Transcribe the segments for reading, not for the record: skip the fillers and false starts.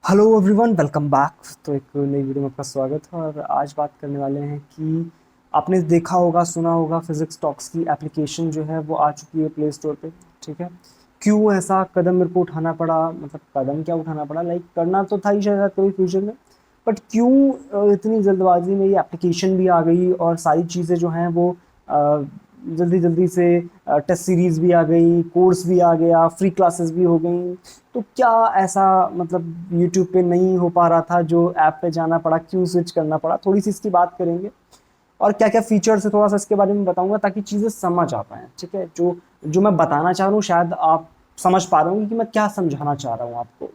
Hello everyone, welcome back. तो एक नई वीडियो में आपका स्वागत है और आज बात करने वाले हैं कि आपने देखा होगा, सुना होगा, फिजिक्स टॉक्स की एप्लीकेशन जो है वो आ चुकी है प्ले स्टोर पे। ठीक है, क्यों ऐसा कदम मेरे को उठाना पड़ा? मतलब कदम क्या उठाना पड़ा, लाइक करना तो था ही शायद कभी फ्यूचर में, बट क्यों इतनी जल्दबाजी में ये एप्लीकेशन भी आ गई और सारी चीज़ें जो हैं वो जल्दी जल्दी से टेस्ट सीरीज भी आ गई, कोर्स भी आ गया, फ्री क्लासेस भी हो गई। तो क्या ऐसा मतलब यूट्यूब पे नहीं हो पा रहा था जो ऐप पे जाना पड़ा, क्यों स्विच करना पड़ा? थोड़ी सी इसकी बात करेंगे और क्या क्या फीचर्स है थोड़ा सा इसके बारे में बताऊंगा ताकि चीज़ें समझ आ पाए। ठीक है, जो जो मैं बताना चाह रहा हूँ शायद आप समझ पा रहे होंगे कि मैं क्या समझाना चाह रहा हूँ आपको।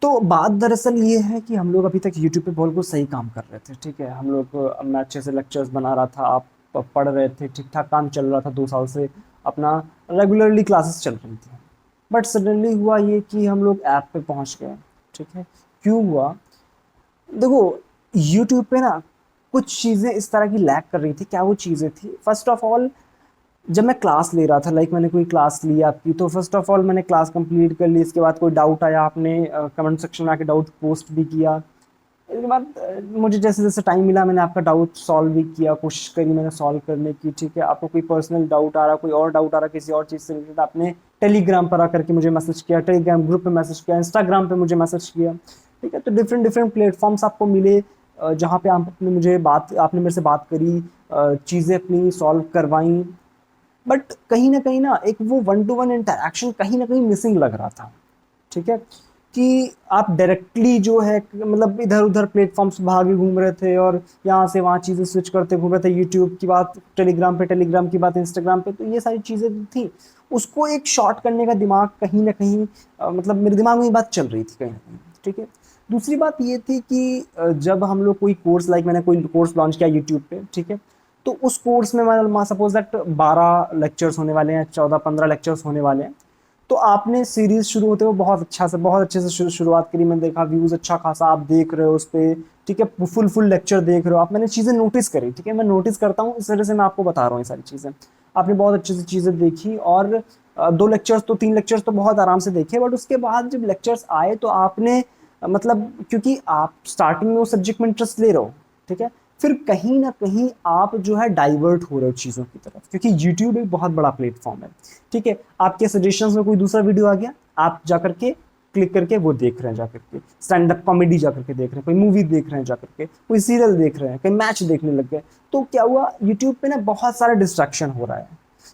तो बात दरअसल ये है कि हम लोग अभी तक यूट्यूब पे बिल्कुल सही काम कर रहे थे। ठीक है, हम लोग मैं अच्छे से लेक्चर्स बना रहा था, आप पढ़ रहे थे, ठीक ठाक काम चल रहा था, 2 साल से अपना रेगुलरली क्लासेस चल रही थी। बट सडनली हुआ ये कि हम लोग ऐप पे पहुंच गए। ठीक है, क्यों हुआ? देखो, यूट्यूब पे ना कुछ चीज़ें इस तरह की लैग कर रही थी। क्या वो चीज़ें थी? फर्स्ट ऑफ ऑल, जब मैं क्लास ले रहा था, लाइक मैंने कोई क्लास ली आपकी, तो फर्स्ट ऑफ ऑल मैंने क्लास कंप्लीट कर ली। इसके बाद कोई डाउट आया, आपने कमेंट सेक्शन में आके डाउट पोस्ट भी किया। इसके बाद मुझे जैसे जैसे टाइम मिला मैंने आपका डाउट सॉल्व भी किया, कोशिश करी मैंने सॉल्व करने की। ठीक है, आपको कोई पर्सनल डाउट आ रहा, कोई और डाउट आ रहा किसी और चीज़ से रिलेटेड, आपने टेलीग्राम पर आकर के मुझे मैसेज किया, टेलीग्राम ग्रुप पे मैसेज किया, इंस्टाग्राम पे मुझे मैसेज किया। ठीक है, तो डिफरेंट डिफरेंट प्लेटफॉर्म्स आपको मिले जहाँ पे आपने मेरे से बात करी, चीज़ें अपनी सॉल्व करवाई। बट कहीं ना कहीं ना एक वो वन टू वन इंटरेक्शन कहीं ना कहीं मिसिंग लग रहा था। ठीक है, कि आप डायरेक्टली जो है मतलब इधर उधर प्लेटफॉर्म्स भागे घूम रहे थे और यहाँ से वहाँ चीज़ें स्विच करते घूम रहे थे। यूट्यूब की बात टेलीग्राम पे, टेलीग्राम की बात इंस्टाग्राम पे, तो ये सारी चीज़ें थी। उसको एक शॉर्ट करने का दिमाग कहीं ना कहीं मतलब मेरे दिमाग में ये बात चल रही थी कहीं ना कहीं। ठीक है, दूसरी बात ये थी कि जब हम लोग कोई कोर्स, लाइक मैंने कोई कोर्स लॉन्च किया यूट्यूब पे। ठीक है, तो उस कोर्स में मैं सपोज दैट 12 लेक्चर्स होने वाले हैं, 14-15 लेक्चर्स होने वाले हैं। तो आपने सीरीज शुरू होते हुए बहुत अच्छे से शुरुआत करी। मैंने देखा व्यूज अच्छा खासा आप देख रहे हो उस पर। ठीक है, फुल फुल लेक्चर देख रहे हो आप, मैंने चीज़ें नोटिस करी। ठीक है, मैं नोटिस करता हूँ, इस वजह से मैं आपको बता रहा हूँ ये सारी चीज़ें। आपने बहुत अच्छे से चीज़ें देखी और 2 लेक्चर्स तो 3 लेक्चर्स तो बहुत आराम से देखे। बट उसके बाद जब लेक्चर्स आए तो आपने मतलब क्योंकि आप स्टार्टिंग में उस सब्जेक्ट में इंटरेस्ट ले रहे हो। ठीक है, फिर कहीं ना कहीं आप जो है डाइवर्ट हो रहे हो चीज़ों की तरफ, क्योंकि यूट्यूब एक बहुत बड़ा प्लेटफॉर्म है। ठीक है, आपके सजेशंस में कोई दूसरा वीडियो आ गया, आप जाकर के क्लिक करके वो देख रहे हैं, जाकर के स्टैंड अप कॉमेडी जाकर के देख रहे हैं, कोई मूवी देख रहे हैं जाकर के, कोई सीरियल देख रहे हैं, कोई मैच देखने लग गए। तो क्या हुआ, यूट्यूब पे ना बहुत सारा डिस्ट्रैक्शन हो रहा है,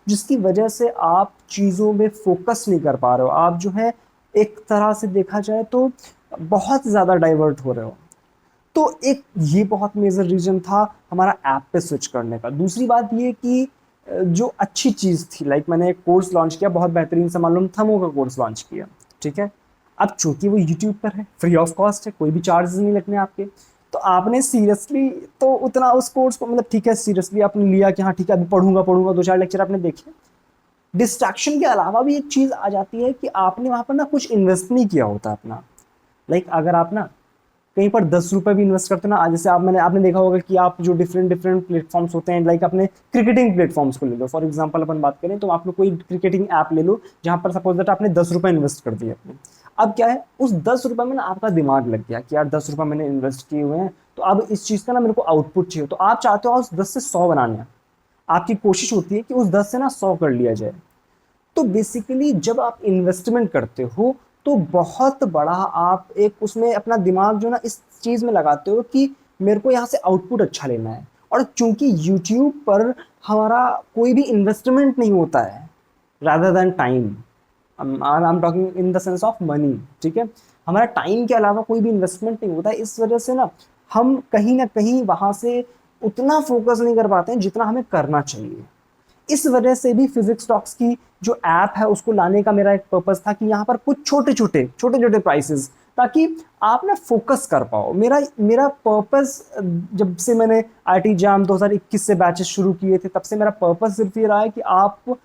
जिसकी वजह से आप चीज़ों में फोकस नहीं कर पा रहे हो। आप जो है एक तरह से देखा जाए तो बहुत ज़्यादा डाइवर्ट हो रहे हो। तो एक ये बहुत मेजर रीजन था हमारा ऐप पे स्विच करने का। दूसरी बात ये कि जो अच्छी चीज़ थी, लाइक मैंने एक कोर्स लॉन्च किया, बहुत बेहतरीन सा मालूम थमो का कोर्स लॉन्च किया। ठीक है, अब चूंकि वो यूट्यूब पर है, फ्री ऑफ कॉस्ट है, कोई भी चार्जेस नहीं लगने आपके, तो आपने सीरियसली तो उतना उस कोर्स को मतलब ठीक है सीरियसली आपने लिया कि हाँ ठीक है अभी पढ़ूंगा पढ़ूंगा, 2-4 लेक्चर आपने देखे। डिस्ट्रैक्शन के अलावा भी एक चीज़ आ जाती है कि आपने वहां पर ना कुछ इन्वेस्ट नहीं किया होता अपना। लाइक अगर आप ना कहीं पर 10 रुपए भी इन्वेस्ट करते हो ना, जैसे आपने देखा होगा कि आप जो डिफरेंट डिफरेंट प्लेटफॉर्म्स होते हैं, लाइक अपने क्रिकेटिंग प्लेटफॉर्म्स को ले लो फॉर एग्जांपल, अपन बात करें तो आप लोग कोई क्रिकेटिंग ऐप ले लो जहां पर सपोज दैट आपने 10 रुपए इन्वेस्ट कर दिए अपने। अब क्या है, उस 10 रुपए में ना आपका दिमाग लग गया कि यार 10 रुपए मैंने इन्वेस्ट किए हुए हैं, तो अब इस चीज का ना मेरे को आउटपुट चाहिए। तो आप चाहते हो उस 10 से 100 बनाने, आपकी कोशिश होती है कि उस 10 से ना 100 कर लिया जाए। तो बेसिकली जब आप इन्वेस्टमेंट करते हो तो बहुत बड़ा आप एक उसमें अपना दिमाग जो ना इस चीज में लगाते हो कि मेरे को यहाँ से आउटपुट अच्छा लेना है। और चूंकि यूट्यूब पर हमारा कोई भी इन्वेस्टमेंट नहीं होता है, rather than time, I am talking in the sense of money. ठीक है, हमारा टाइम के अलावा कोई भी इन्वेस्टमेंट नहीं होता है, इस वजह से ना हम कहीं ना कहीं वहां से उतना फोकस नहीं कर पाते हैं जितना हमें करना चाहिए। इस वजह से भी फिजिक्स टॉक्स की जो ऐप है उसको लाने का मेरा एक पर्पस था कि यहाँ पर कुछ छोटे छोटे प्राइसेस, ताकि आप ना फोकस कर पाओ। मेरा मेरा पर्पस, जब से मैंने आईटी जैम 2021 से बैचेस शुरू किए थे, तब से मेरा पर्पस सिर्फ ये रहा है कि आप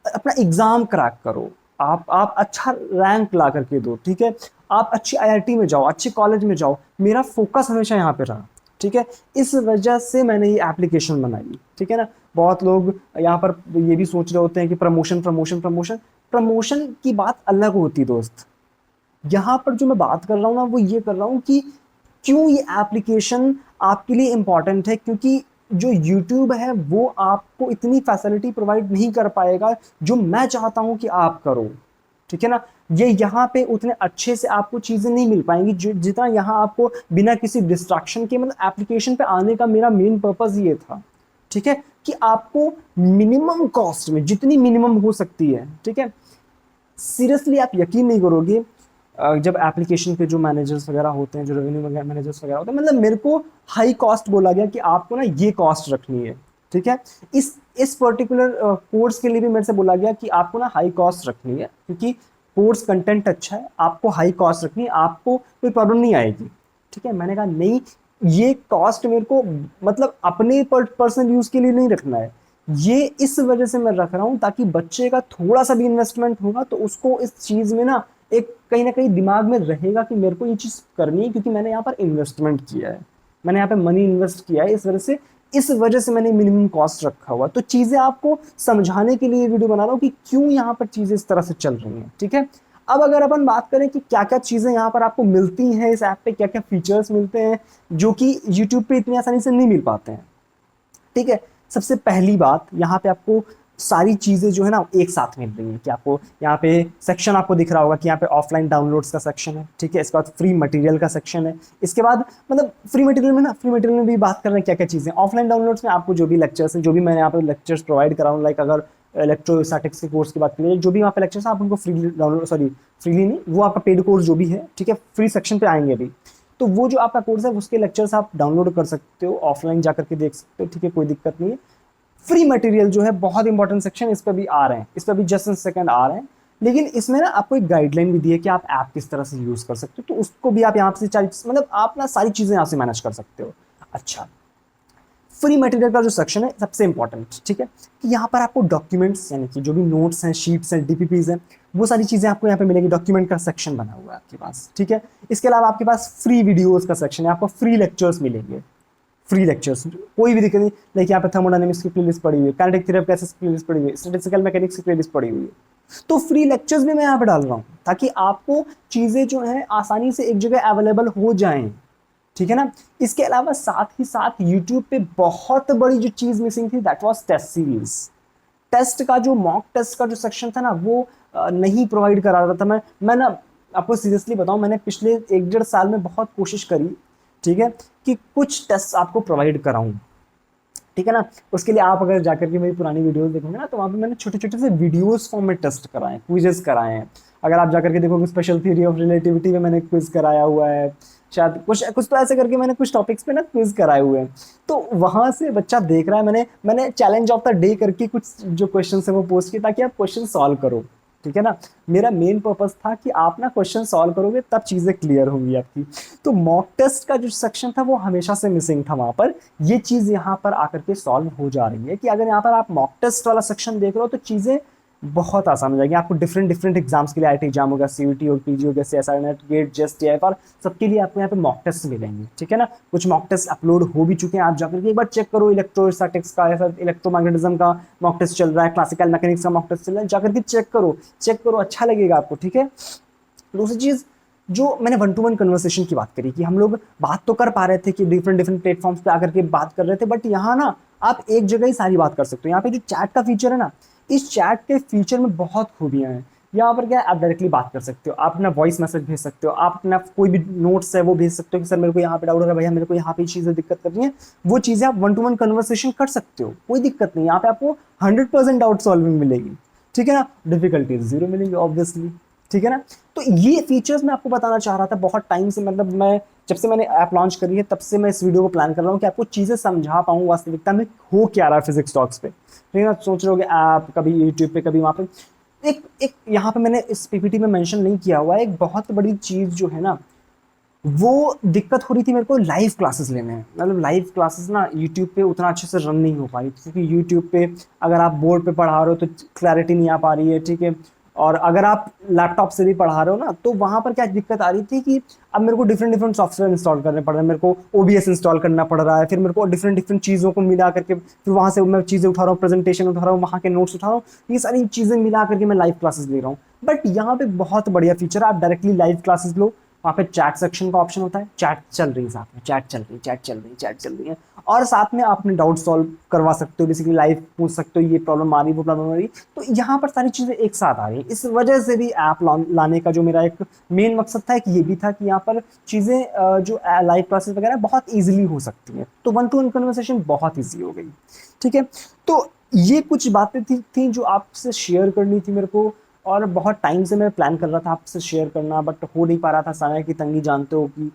अपना एग्जाम क्रैक करो, आप अच्छा रैंक ला करके दो। ठीक है, आप अच्छी आईआईटी में जाओ, अच्छे कॉलेज में जाओ, मेरा फोकस हमेशा यहाँ पे रहा। ठीक है, इस वजह से मैंने ये एप्लीकेशन बनाई। ठीक है ना, बहुत लोग यहाँ पर ये भी सोच रहे होते हैं कि प्रमोशन प्रमोशन प्रमोशन, प्रमोशन की बात अलग होती है दोस्त। यहाँ पर जो मैं बात कर रहा हूँ ना वो ये कर रहा हूँ कि क्यों ये एप्लीकेशन आपके लिए इम्पॉर्टेंट है, क्योंकि जो यूट्यूब है वो आपको इतनी फैसिलिटी प्रोवाइड नहीं कर पाएगा जो मैं चाहता हूँ कि आप करो, ठीक है ना। ये यहाँ पे उतने अच्छे से आपको चीज़ें नहीं मिल पाएंगी जो जितना यहाँ आपको बिना किसी डिस्ट्रैक्शन के, मतलब एप्लीकेशन पे आने का मेरा मेन पर्पज़ ये था, ठीक है, कि आपको मिनिमम कॉस्ट में, जितनी मिनिमम हो सकती है, ठीक है। सीरियसली आप यकीन नहीं करोगे, जब एप्लीकेशन के जो मैनेजर्स वगैरह होते हैं, जो रेवेन्यू मैनेजर्स वगैरह होते हैं, मतलब मेरे को हाई कॉस्ट बोला गया कि आपको ना ये कॉस्ट रखनी है, ठीक है। इस पर्टिकुलर कोर्स के लिए भी मेरे से बोला गया कि आपको ना हाई कॉस्ट रखनी है, क्योंकि कोर्स कंटेंट अच्छा है, आपको हाई कॉस्ट रखनी है, आपको कोई प्रॉब्लम नहीं आएगी, ठीक है। मैंने कहा नहीं, ये कॉस्ट मेरे को मतलब अपने पर्सनल यूज़ के लिए नहीं रखना है, ये इस वजह से मैं रख रहा हूँ ताकि बच्चे का थोड़ा सा भी इन्वेस्टमेंट होगा तो उसको इस चीज़ में ना एक कहीं ना कहीं दिमाग में रहेगा कि मेरे को ये चीज़ करनी है, क्योंकि मैंने यहाँ पर इन्वेस्टमेंट किया है, मैंने यहाँ पे मनी इन्वेस्ट किया है, इस वजह से मैंने मिनिमम कॉस्ट रखा हुआ। तो चीज़ें आपको समझाने के लिए वीडियो बना रहा हूँ कि क्यों यहाँ पर चीज़ें इस तरह से चल रही हैं, ठीक है। अब अगर अपन बात करें कि क्या क्या चीज़ें यहाँ पर आपको मिलती हैं, इस ऐप पे क्या क्या फीचर्स मिलते हैं जो कि यूट्यूब पे इतनी आसानी से नहीं मिल पाते हैं, ठीक है। सबसे पहली बात, यहाँ पे आपको सारी चीज़ें जो है ना एक साथ मिल रही है कि आपको यहाँ पे सेक्शन आपको दिख रहा होगा कि यहाँ पे ऑफलाइन डाउनलोड्स का सेक्शन है, ठीक है। इसके बाद फ्री मटेरियल का सेक्शन है, इसके बाद मतलब फ्री मटेरियल में भी बात कर रहे हैं क्या क्या चीज़ें। ऑफलाइन डाउनलोड्स में आपको जो भी लेक्चर्स हैं, जो भी मैंने यहाँ पे लेक्चर्स प्रोवाइड करा हूँ, लाइक अगर इलेक्ट्रोस्टैटिक्स के कोर्स की बात करें, जो भी वहाँ पे लेक्चर्स हैं आप उनको फ्रीली डाउनलोड, सॉरी फ्रीली नहीं, वो आपका पेड कोर्स जो भी है, ठीक है, फ्री सेक्शन पे आएंगे अभी। तो वो जो आपका कोर्स है उसके लेक्चर्स आप डाउनलोड कर सकते हो, ऑफलाइन जाकर के देख सकते हो, ठीक है, कोई दिक्कत नहीं है। फ्री मटेरियल जो है बहुत इंपॉर्टेंट सेक्शन, इस पर भी आ रहे हैं, इस पर भी जस्ट सेकंड आ रहे हैं, लेकिन इसमें ना आपको एक गाइडलाइन भी दी है कि आप ऐप किस तरह से यूज कर सकते हो, तो उसको भी आप यहाँ से मतलब आप ना सारी चीजें यहाँ से मैनेज कर सकते हो। अच्छा, फ्री मटेरियल का जो सेक्शन है सबसे इंपॉर्टेंट, ठीक है, कि यहाँ पर आपको डॉक्यूमेंट्स यानी कि जो भी नोट्स हैं, शीट्स हैं, डीपीपीज हैं, वो सारी चीज़ें आपको यहाँ पे मिलेगी। डॉक्यूमेंट का सेक्शन बना हुआ है आपके पास, ठीक है। इसके अलावा आपके पास फ्री वीडियोस का सेक्शन है, आपको फ्री लेक्चर्स मिलेंगे, फ्री लेक्चर्स, कोई भी दिक्कत नहीं। लाइक यहाँ पे थर्मोडायनेमिक्स की प्लेलिस्ट पड़ी हुई है, काइनेटिक थ्योरी ऑफ गैसेस की प्लेलिस्ट पड़ी हुई है, स्टैटिस्टिकल मैकेनिक्स की प्लेलिस्ट पड़ी हुई है, तो फ्री लेक्चर्स भी मैं यहाँ पे डाल रहा हूँ ताकि आपको चीज़ें जो है आसानी से एक जगह अवेलेबल हो जाएं, ठीक है ना। इसके अलावा साथ ही साथ यूट्यूब पे बहुत बड़ी जो चीज़ मिसिंग थी, that was test series. Test का जो मॉक टेस्ट का जो सेक्शन था ना वो नहीं प्रोवाइड करा रहा था। मैं ना आपको सीरियसली बताऊं, मैंने पिछले 1-1.5 साल में बहुत कोशिश करी, ठीक है, कि कुछ टेस्ट आपको प्रोवाइड कराऊं, ठीक है ना। उसके लिए आप अगर जाकर के मेरी पुरानी वीडियोस देखोगे ना तो वहाँ पे मैंने छोटे छोटे से वीडियोस फॉर्म में टेस्ट कराए, क्विजेस कराए हैं। अगर आप जाकर के देखोगे स्पेशल थ्योरी ऑफ रिलेटिविटी में मैंने क्विज कराया हुआ है, शायद कुछ कुछ तो ऐसे करके मैंने कुछ टॉपिक्स पे ना क्विज कराए हुए हैं। तो वहाँ से बच्चा देख रहा है, मैंने चैलेंज ऑफ द डे करके कुछ जो क्वेश्चन है वो पोस्ट किए ताकि आप क्वेश्चन सॉल्व करो, ठीक है ना। मेरा मेन पर्पस था कि आप ना क्वेश्चन सॉल्व करोगे तब चीज़ें क्लियर होंगी आपकी। तो मॉक टेस्ट का जो सेक्शन था वो हमेशा से मिसिंग था वहाँ पर। ये चीज़ यहाँ पर आकर के सॉल्व हो जा रही है कि अगर यहाँ पर आप मॉक टेस्ट वाला सेक्शन देख रहे हो तो चीज़ें बहुत आसान हो जाएगी आपको। डिफरेंट डिफरेंट एग्जाम्स के लिए आईटी एग्जाम होगा, सीयूटी हो, पीजी हो, जैसे एसआर नेट, गेट, जेस्ट, टीआईएफआर, सबके लिए आपको यहाँ पे मॉक टेस्ट मिलेंगे, ठीक है ना। कुछ मॉक टेस्ट अपलोड हो भी चुके हैं, आप जाकर के एक बार चेक करो। इलेक्ट्रोस्टैटिक्स का या इलेक्ट्रोमैग्नेटिज्म का मॉक टेस्ट चल रहा है, क्लासिकल मैकेनिक्स का मॉक टेस्ट चल रहा है, जाकर के चेक करो, अच्छा लगेगा आपको, ठीक है। दूसरी चीज़ जो मैंने 1-to-1 कन्वर्सेशन की बात करी कि हम लोग बात तो कर पा रहे थे कि डिफरेंट डिफरेंट प्लेटफॉर्म्स पे आकर के बात कर रहे थे, बट यहाँ ना आप एक जगह ही सारी बात कर सकते हो। यहाँ पे जो चैट का फीचर है ना, इस चैट के फीचर में बहुत खूबियाँ हैं। यहाँ पर क्या है, आप डायरेक्टली बात कर सकते हो, आप अपना वॉइस मैसेज भेज सकते हो, आप अपना कोई भी नोट्स है वो भेज सकते हो कि सर मेरे को यहाँ पे डाउट हो रहा है, भैया मेरे को यहाँ पे चीज़ें दिक्कत कर रही है। वो चीज़ें आप 1-to-1 कन्वर्सेशन कर सकते हो, कोई दिक्कत नहीं। यहाँ पे आपको 100% डाउट सॉल्विंग मिलेगी, ठीक है ना। डिफिकल्टीज 0 मिलेंगी ऑब्वियसली, ठीक है ना। तो ये फीचर्स मैं आपको बताना चाह रहा था बहुत टाइम से, मतलब मैं जब से मैंने ऐप लॉन्च करी है तब से मैं इस वीडियो को प्लान कर रहा हूँ कि आपको चीज़ें समझा पाऊँ वास्तविकता में हो क्या रहा है फिजिक्स टॉक्स पे। ठीक है ना, सोच रहे हो ऐप कभी यूट्यूब पे कभी वहाँ पे। एक यहाँ पे मैंने इस पीपीटी में मेंशन नहीं किया हुआ है, एक बहुत बड़ी चीज़ जो है ना वो दिक्कत हो रही थी मेरे को लाइव क्लासेस लेने में। मतलब लाइव क्लासेस ना यूट्यूब पे उतना अच्छे से रन नहीं हो पाई, क्योंकि यूट्यूब पे अगर आप बोर्ड पे पढ़ा रहे हो तो क्लैरिटी नहीं आ पा रही है, ठीक है। और अगर आप लैपटॉप से भी पढ़ा रहे हो ना, तो वहाँ पर क्या दिक्कत आ रही थी कि अब मेरे को डिफरेंट डिफरेंट सॉफ्टवेयर इंस्टॉल करने पड़ रहे हैं, मेरे को ओबीएस इंस्टॉल करना पड़ रहा है, फिर मेरे को डिफरेंट डिफरेंट चीज़ों को मिला करके फिर वहाँ से मैं चीज़ें उठा रहा हूँ, प्रेजेंटेशन उठा रहा हूँ, वहाँ के नोट्स उठा रहा हूँ, ये सारी चीज़ें मिला करके मैं लाइव क्लासेस ले रहा हूँ। बट यहाँ पे बहुत बढ़िया फीचर है, आप डायरेक्टली लाइव क्लासेस लो, वहाँ पे चैट सेक्शन का ऑप्शन होता है, चैट चल रही है साथ में, चैट चल रही है, चैट चल रही है, चैट चल रही है, और साथ में आप अपने डाउट सॉल्व करवा सकते हो, बेसिकली लाइव पूछ सकते हो, ये प्रॉब्लम आ रही, वो प्रॉब्लम आ रही। तो यहाँ पर सारी चीज़ें एक साथ आ रही हैं। इस वजह से भी ऐप लाने का जो मेरा एक मेन मकसद था, कि ये भी था कि यहाँ पर चीज़ें जो लाइव क्लासेस वगैरह बहुत ईजिली हो सकती हैं, तो वन टू वन कन्वर्सेशन बहुत ईजी हो गई। ठीक है, तो ये कुछ बातें थी जो आपसे शेयर करनी थी मेरे को, और बहुत टाइम से मैं प्लान कर रहा था आपसे शेयर करना, बट हो नहीं पा रहा था, समय की तंगी जानते हो कि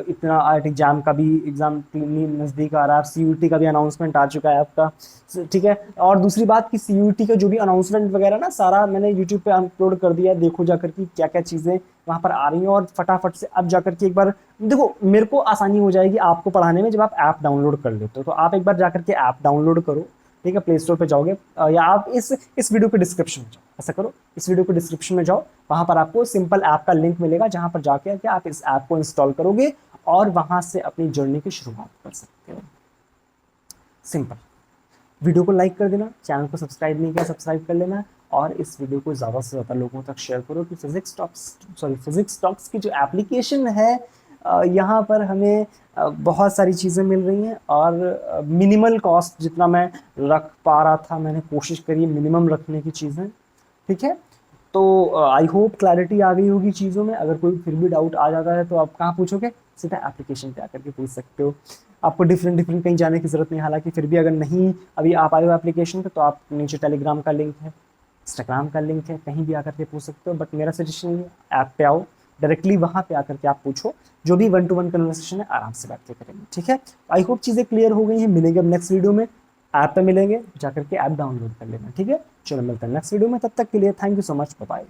इतना एग्जाम का भी एग्जाम नज़दीक आ रहा है, सीयूटी का भी अनाउंसमेंट आ चुका है आपका। ठीक है, और दूसरी बात कि सीयूटी का जो भी अनाउंसमेंट वगैरह ना, सारा मैंने यूट्यूब पे अपलोड कर दिया है, देखो जाकर कि क्या क्या चीज़ें वहाँ पर आ रही हैं, और फटाफट से अब जाकर के एक बार देखो, मेरे को आसानी हो जाएगी आपको पढ़ाने में जब आप ऐप डाउनलोड कर लेते हो। तो आप एक बार जाकर के ऐप डाउनलोड करो, ठीक है, प्ले स्टोर पे जाओगे, या आप इस वीडियो के डिस्क्रिप्शन में जाओ, ऐसा करो, इस वीडियो के डिस्क्रिप्शन में जाओ, वहां पर आपको सिंपल ऐप का लिंक मिलेगा, जहां पर जाके के आप इस ऐप को इंस्टॉल करोगे और वहां से अपनी जर्नी की शुरुआत कर सकते हो। सिंपल। वीडियो को लाइक कर देना, चैनल को सब्सक्राइब नहीं किया सब्सक्राइब कर लेना, और इस वीडियो को ज़्यादा से ज़्यादा लोगों तक शेयर करो कि फिजिक्स टॉक्स की जो एप्लीकेशन है, यहाँ पर हमें बहुत सारी चीज़ें मिल रही हैं, और मिनिमल कॉस्ट जितना मैं रख पा रहा था, मैंने कोशिश करी मिनिमम रखने की चीज़ें। ठीक है, तो आई होप क्लैरिटी आ गई होगी चीज़ों में। अगर कोई फिर भी डाउट आ जाता है तो आप कहाँ पूछोगे, सीधा एप्लीकेशन पे आकर के पूछ सकते हो। आपको डिफरेंट डिफरेंट कहीं जाने की ज़रूरत नहीं। हालांकि फिर भी अगर नहीं अभी आप आए हो एप्लीकेशन पे, तो आप नीचे टेलीग्राम का लिंक है, इंस्टाग्राम का लिंक है, कहीं भी आकर के पूछ सकते हो। बट मेरा सजेशन है ऐप पे आओ, डायरेक्टली वहाँ पे आकर के आप पूछो, जो भी वन टू वन कन्वर्सेशन है आराम से बैठ के करेंगे। ठीक है, आई होप चीज़ें क्लियर हो गई हैं। मिलेंगे अब नेक्स्ट वीडियो में, ऐप पे मिलेंगे, जाकर के ऐप डाउनलोड कर लेना। ठीक है, चलो मिलते हैं नेक्स्ट वीडियो में, तब तक के लिए thank you so much, bye bye.